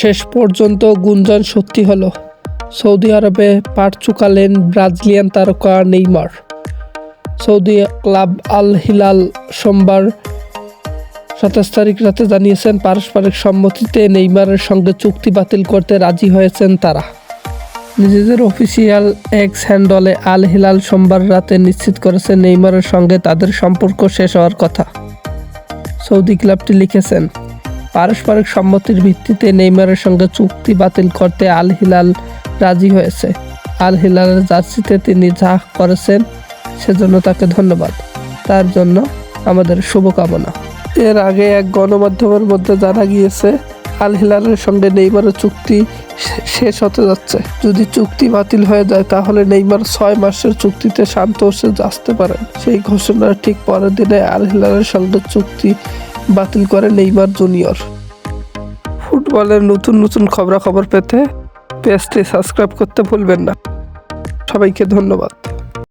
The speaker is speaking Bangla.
শেষ পর্যন্ত গুঞ্জন সত্যি হলো, সৌদি আরবে পাট চুকালেন ব্রাজিলিয়ান তারকা Neymar. Saudi club Al Hilal সোমবার 27 তারিখ রাতে জানিয়েছেন পারস্পরিক সম্মতিতে নেইমারের সঙ্গে চুক্তি বাতিল করতে রাজি হয়েছেন তারা। নিজেদের অফিসিয়াল এক্স হ্যান্ডলে আল হিলাল সোমবার রাতে নিশ্চিত করেছে নেইমারের সঙ্গে তাদের সম্পর্ক শেষ হওয়ার কথা। সৌদি ক্লাবটি লিখেছেন, পারস্পরিক সম্মতির ভিত্তিতে নেইমারের সঙ্গে চুক্তি বাতিল করতে আল হিলাল রাজি হয়েছে। আল হিলালের জার্সিতে তিনি যা করেছেন সেজন্য তাকে ধন্যবাদ, তার জন্য আমাদের শুভকামনা। এর আগে এক গণমাধ্যমের মধ্যে জানা গিয়েছে আল হিলালের সঙ্গে নেইমারের চুক্তি শেষ হতে যাচ্ছে। যদি চুক্তি বাতিল হয়ে যায় তাহলে নেইমার 6 মাসের চুক্তিতে সান্তোসে আসতে পারেন। সেই ঘোষণার ঠিক পরের দিনে আল হিলালের সঙ্গে চুক্তি বাতিল করে নেইমার জুনিয়র। ফুটবলের নতুন নতুন খবরাখবর পেতে পেজটি সাবস্ক্রাইব করতে ভুলবেন না। সবাইকে ধন্যবাদ।